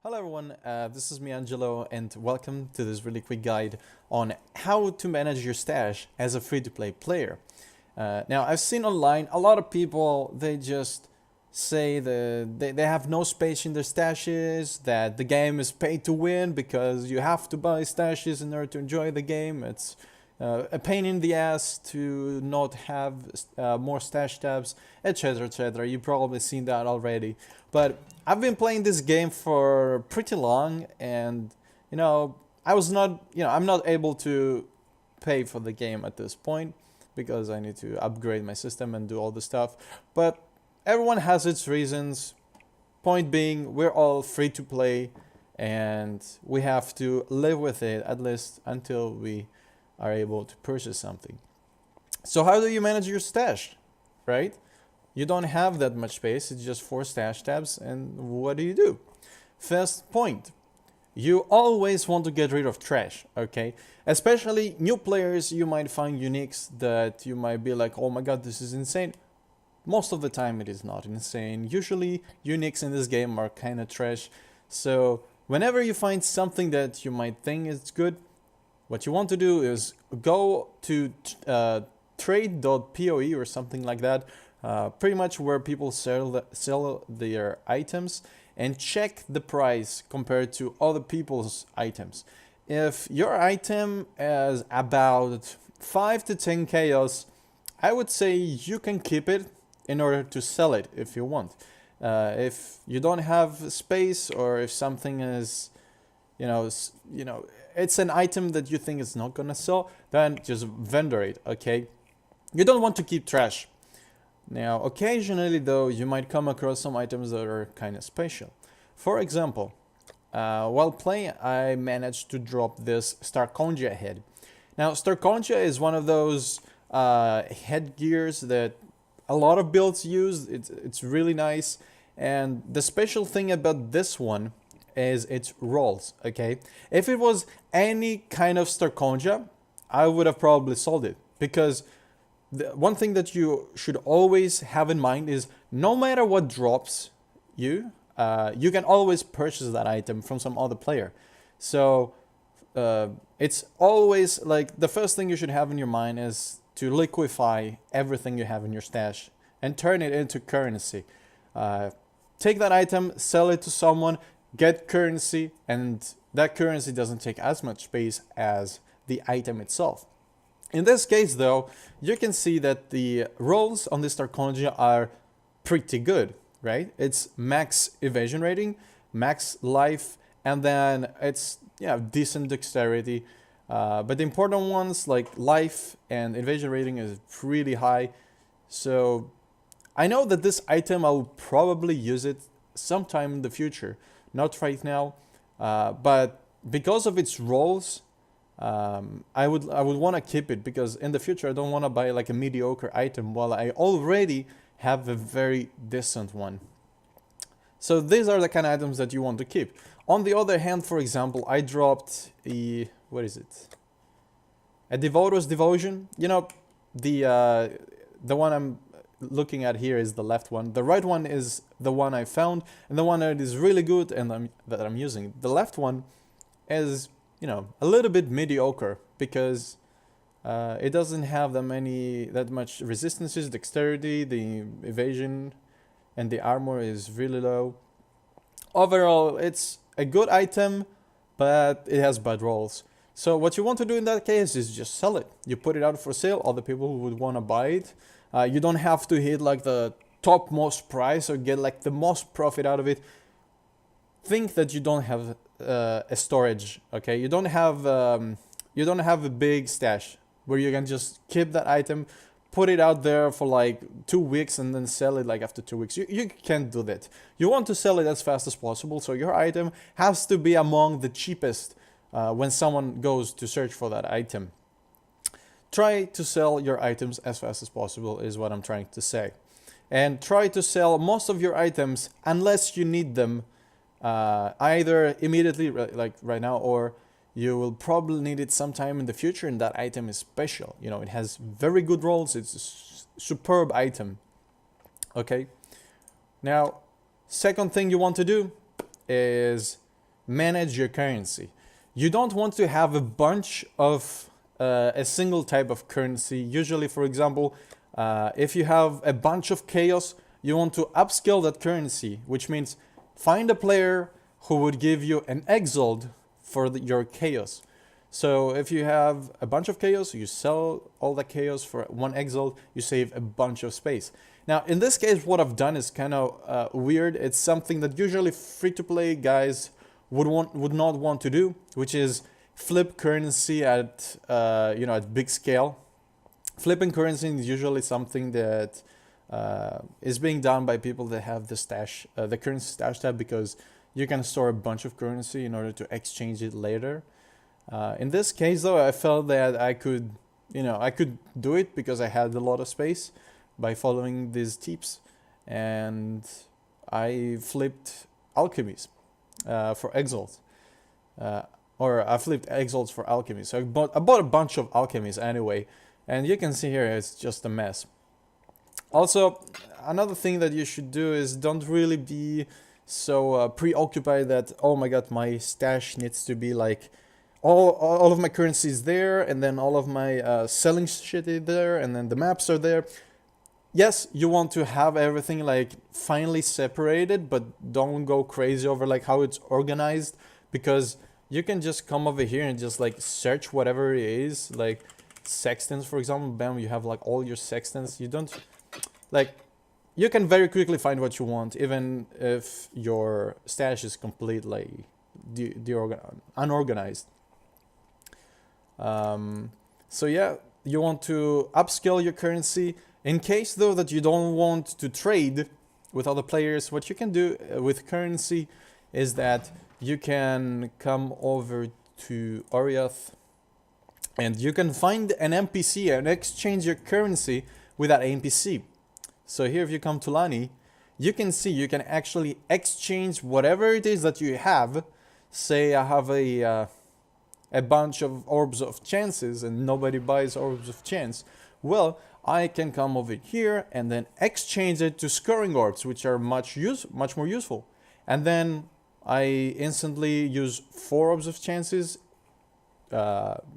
Hello everyone, this is me Angelo and welcome to this really quick guide on how to manage your stash as a free-to-play player. Now I've seen online a lot of people, they just say that they have no space in their stashes, that the game is pay to win because you have to buy stashes in order to enjoy the game. It's a pain in the ass to not have more stash tabs, etc, etc. You've probably seen that already. But I've been playing this game for pretty long and, I'm not able to pay for the game at this point because I need to upgrade my system and do all the stuff. But everyone has its reasons. Point being, we're all free to play and we have to live with it at least until we are able to purchase something. So how do you manage your stash, right? You don't have that much space, it's just 4 stash tabs, and what do? First point, you always want to get rid of trash, okay? Especially new players, you might find uniques that you might be like, oh my god, this is insane. Most of the time it is not insane. Usually uniques in this game are kind of trash. So whenever you find something that you might think is good, what you want to do is go to trade.poe or something like that, pretty much where people sell their items, and check the price compared to other people's items. If your item is about 5 to 10 chaos, I would say you can keep it in order to sell it if you want. If you don't have space, or if something is it's an item that you think is not gonna sell, then just vendor it, okay? You don't want to keep trash. Now, occasionally though, you might come across some items that are kind of special. For example, while playing, I managed to drop this Starkonja head. Now, Starkonja is one of those headgears that a lot of builds use. It's really nice, and the special thing about this one is its rolls, okay? If it was any kind of Starkonja, I would have probably sold it, because the one thing that you should always have in mind is no matter what drops you, you can always purchase that item from some other player. So it's always like the first thing you should have in your mind is to liquefy everything you have in your stash and turn it into currency. Take that item, sell it to someone, get currency, and that currency doesn't take as much space as the item itself. In this case though, you can see that the rolls on this Starkonja are pretty good, right? It's max evasion rating, max life, and then it's decent dexterity. But the important ones like life and evasion rating is really high. So I know that this item I'll probably use it sometime in the future. Not right now, but because of its rolls, I would want to keep it, because in the future I don't want to buy like a mediocre item while I already have a very decent one. So these are the kind of items that you want to keep. On the other hand, for example, I dropped a Devotor's Devotion. You know, the one I'm looking at here is the left one. The right one is the one I found, and the one that is really good and that I'm using. The left one is, a little bit mediocre, because it doesn't have that much resistances, dexterity, the evasion, and the armor is really low. Overall, it's a good item, but it has bad rolls. So what you want to do in that case is just sell it. You put it out for sale, other people would want to buy it. You don't have to hit like the topmost price or get like the most profit out of it. Think that you don't have a storage, okay? You don't have a big stash where you can just keep that item, put it out there for like 2 weeks and then sell it like after 2 weeks. You can't do that. You want to sell it as fast as possible, so your item has to be among the cheapest when someone goes to search for that item. Try to sell your items as fast as possible is what I'm trying to say. And try to sell most of your items unless you need them either immediately, like right now, or you will probably need it sometime in the future, and that item is special. It has very good rolls. It's a superb item. Okay. Now, second thing you want to do is manage your currency. You don't want to have a bunch of a single type of currency. Usually, for example, if you have a bunch of chaos, you want to upscale that currency, which means find a player who would give you an exile for your chaos. So if you have a bunch of chaos, you sell all the chaos for one exile, you save a bunch of space. Now, in this case, what I've done is kind of weird. It's something that usually free-to-play guys would not want to do, which is flip currency at at big scale. Flipping currency is usually something that is being done by people that have the currency stash tab, because you can store a bunch of currency in order to exchange it later. In this case, though, I felt that I could do it because I had a lot of space by following these tips, and I flipped alchemies for exiles, or I flipped exiles for alchemies. So I bought a bunch of alchemies anyway, and you can see here it's just a mess. Also, another thing that you should do is don't really be so preoccupied that, oh my god, my stash needs to be like all of my currency is there, and then all of my selling shit is there, and then the maps are there. Yes, you want to have everything like finely separated, but don't go crazy over like how it's organized, because you can just come over here and just like search whatever it is, like sextants, for example. Bam, you have like all your sextants. You don't like, you can very quickly find what you want, even if your stash is completely unorganized. So yeah, you want to upscale your currency. In case though that you don't want to trade with other players, what you can do with currency is that you can come over to Oriath and you can find an NPC and exchange your currency with that NPC. So here, if you come to Lani, you can see you can actually exchange whatever it is that you have. Say I have a bunch of orbs of chances and nobody buys orbs of chance. Well, I can come over here and then exchange it to scoring orbs, which are much more useful. And then I instantly use 4 orbs of chances,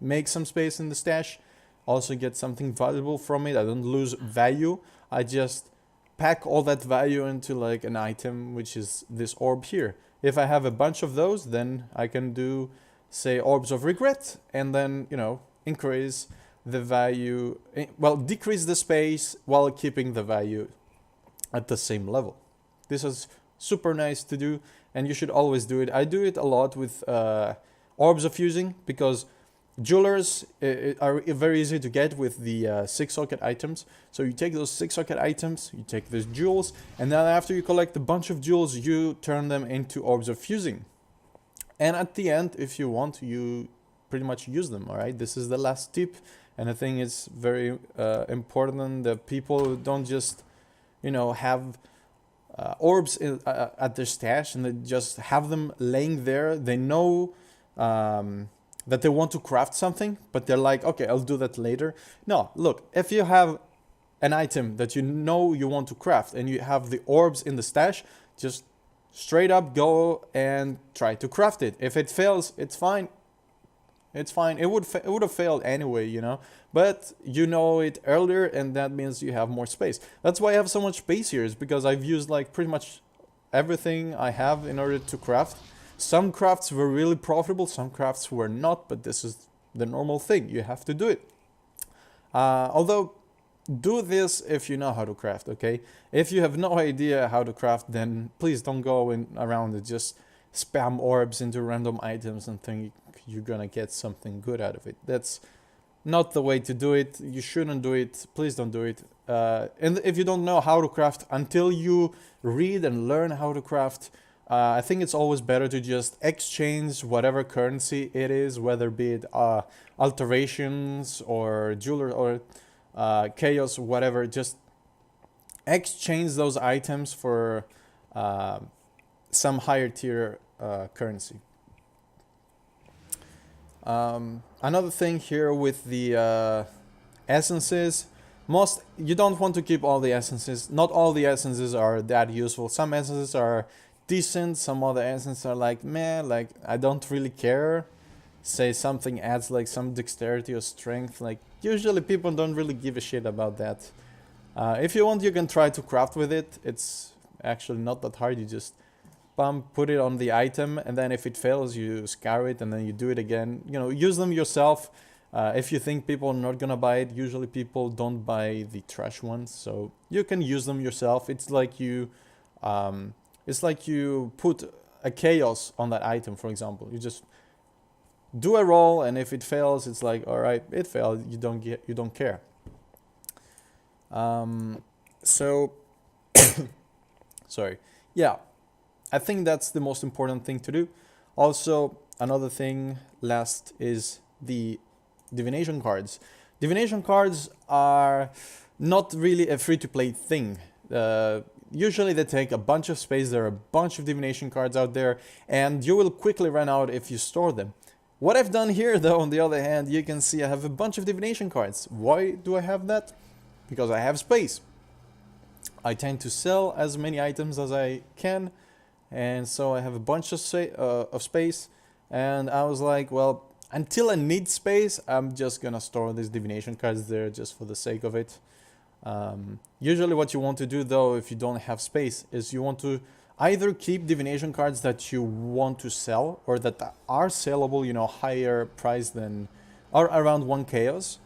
make some space in the stash, also get something valuable from it. I don't lose value. I just pack all that value into like an item, which is this orb here. If I have a bunch of those, then I can do, say, orbs of regret, and then, increase the value, well, decrease the space while keeping the value at the same level. This is super nice to do, and you should always do it. I do it a lot with orbs of fusing, because jewelers are very easy to get with the 6-socket items. So you take those 6-socket items, you take those jewels, and then after you collect a bunch of jewels, you turn them into orbs of fusing. And at the end, if you want, you pretty much use them, alright? This is the last tip, and I think it's very important that people don't just, have orbs at their stash and they just have them laying there. They know that they want to craft something, but they're like, okay, I'll do that later. No, look, if you have an item that you want to craft and you have the orbs in the stash, just straight up go and try to craft it. If it fails, it's fine. It's fine. It would have failed anyway, but you know it earlier, and that means you have more space. That's why I have so much space here, is because I've used like pretty much everything I have in order to craft. Some crafts were really profitable, some crafts were not, but this is the normal thing. You have to do it. Although, do this if you know how to craft, okay? If you have no idea how to craft, then please don't go around and just spam orbs into random items and think you're gonna get something good out of it. That's not the way to do it. You shouldn't do it. Please don't do it. And if you don't know how to craft, until you read and learn how to craft, I think it's always better to just exchange whatever currency it is, whether be it alterations or jeweler or chaos, whatever. Just exchange those items for some higher tier currency. Another thing here with the essences, you don't want to keep all the essences. Not all the essences are that useful. Some essences are decent. Some other instances are like, man, like I don't really care. Say something adds like some dexterity or strength. Like usually people don't really give a shit about that. If you want, you can try to craft with it. It's actually not that hard. You just put it on the item, and then if it fails, you scar it, and then you do it again. You know, use them yourself. If you think people are not gonna buy it, usually people don't buy the trash ones, so you can use them yourself. It's like you put a chaos on that item, for example. You just do a roll, and if it fails, it's like, all right, it failed. You don't care. So, sorry. Yeah, I think that's the most important thing to do. Also, another thing last is the divination cards. Divination cards are not really a free-to-play thing. Usually they take a bunch of space. There are a bunch of divination cards out there, and you will quickly run out if you store them. What I've done here, though, on the other hand, you can see I have a bunch of divination cards. Why do I have that? Because I have space. I tend to sell as many items as I can, and so I have a bunch of space. And I was like, well, until I need space, I'm just gonna store these divination cards there just for the sake of it. Usually what you want to do, though, if you don't have space, is you want to either keep divination cards that you want to sell or that are sellable, you know, higher price than, or around 1 chaos.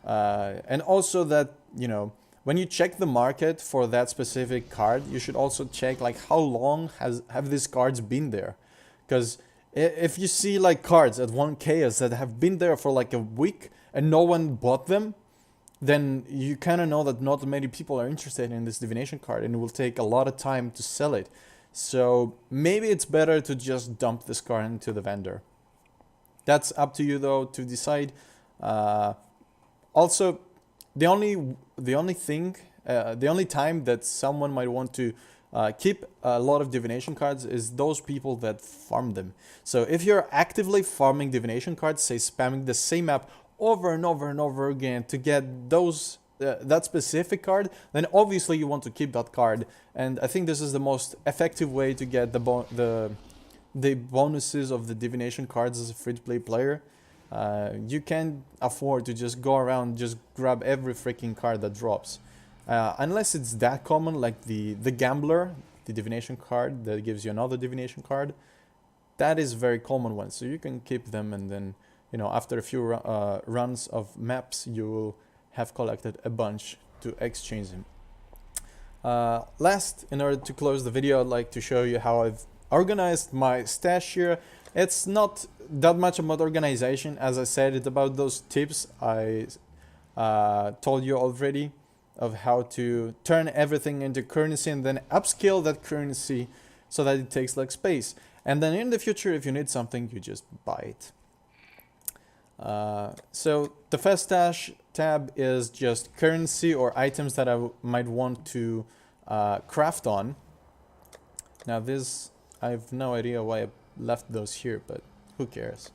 And also that, you know, when you check the market for that specific card, you should also check like how long have these cards been there. Because if you see like cards at 1 chaos that have been there for like a week and no one bought them, then you kind of know that not many people are interested in this divination card, and it will take a lot of time to sell it. So maybe it's better to just dump this card into the vendor. That's up to you, though, to decide. Also, the only time that someone might want to keep a lot of divination cards is those people that farm them. So if you're actively farming divination cards, say spamming the same map over and over and over again to get those that specific card, then obviously you want to keep that card. And I think this is the most effective way to get the bonuses of the divination cards as a free-to-play player. You can't afford to just go around just grab every freaking card that drops. Unless it's that common, like the Gambler, the divination card that gives you another divination card. That is a very common one, so you can keep them, and then, you know, after a few runs of maps, you will have collected a bunch to exchange them. Last, in order to close the video, I'd like to show you how I've organized my stash here. It's not that much about organization. As I said, it's about those tips I told you already of how to turn everything into currency and then upscale that currency so that it takes less space. And then in the future, if you need something, you just buy it. So the first stash tab is just currency or items that I might want to craft on. Now this, I have no idea why I left those here, but who cares.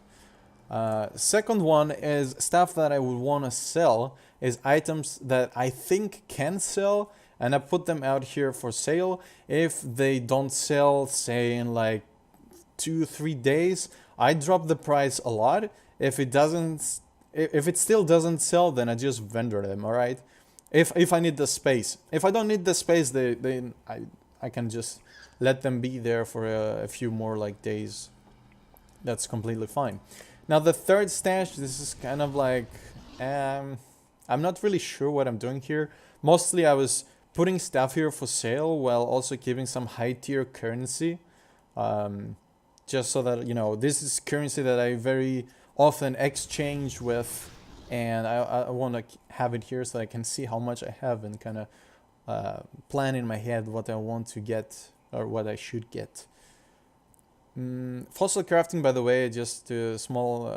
Second one is stuff that I would want to sell, is items that I think can sell, and I put them out here for sale. If they don't sell, say in like 2-3 days, I drop the price a lot. If it still doesn't sell, then I just vendor them, all right? If I need the space. If I don't need the space, then I can just let them be there for a few more like days. That's completely fine. Now the third stash, this is kind of like, I'm not really sure what I'm doing here. Mostly I was putting stuff here for sale while also keeping some high tier currency. Just so that, you know, this is currency that I very often exchange with, and I want to have it here so I can see how much I have and kind of plan in my head what I want to get or what I should get. Fossil crafting, by the way, just a small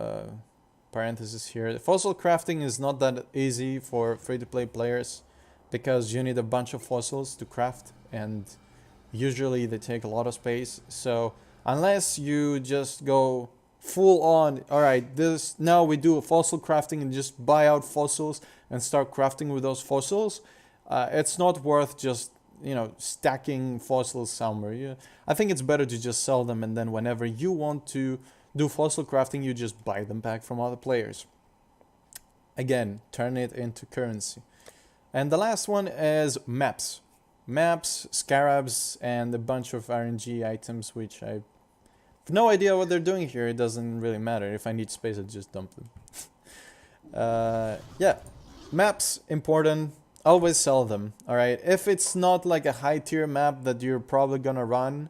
parenthesis here. Fossil crafting is not that easy for free-to-play players because you need a bunch of fossils to craft, and usually they take a lot of space. So unless you just go full on, all right, now we do a fossil crafting and just buy out fossils and start crafting with those fossils, it's not worth just you know, stacking fossils somewhere. I think it's better to just sell them, and then whenever you want to do fossil crafting, you just buy them back from other players. Again, turn it into currency. And the last one is maps. Maps, scarabs, and a bunch of RNG items, which I have no idea what they're doing here. It doesn't really matter. If I need space, I just dump them. Yeah, maps, important. Always sell them, alright? If it's not like a high tier map that you're probably gonna run,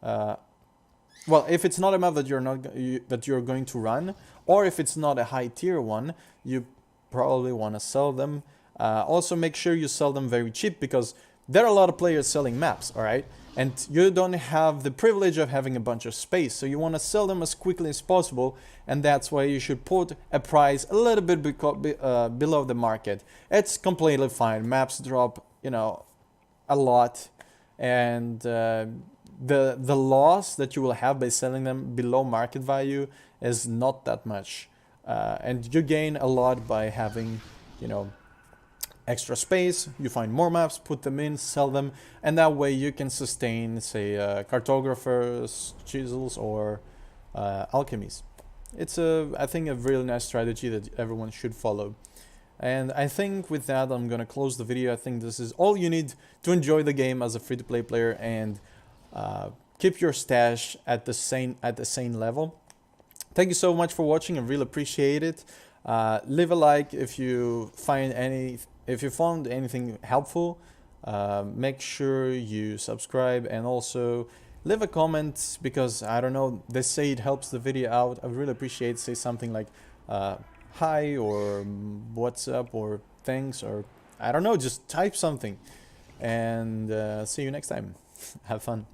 well, if it's not a map that you're going to run, or if it's not a high tier one, you probably want to sell them. Also, make sure you sell them very cheap, because there are a lot of players selling maps, alright? And you don't have the privilege of having a bunch of space, so you want to sell them as quickly as possible, and that's why you should put a price a little bit below the market. It's completely fine. Maps drop, you know, a lot, and the loss that you will have by selling them below market value is not that much, and you gain a lot by having, you know, extra space. You find more maps, put them in, sell them, and that way you can sustain, say, cartographers, chisels, or alchemies. It's I think a really nice strategy that everyone should follow. And I think with that, I'm gonna close the video. I think this is all you need to enjoy the game as a free-to-play player, and keep your stash at the same level. Thank you so much for watching. I really appreciate it. Leave a like if you found anything helpful. Make sure you subscribe, and also leave a comment, because I don't know, they say it helps the video out. I really appreciate. Say something like hi, or what's up, or thanks, or I don't know, just type something. And see you next time. Have fun.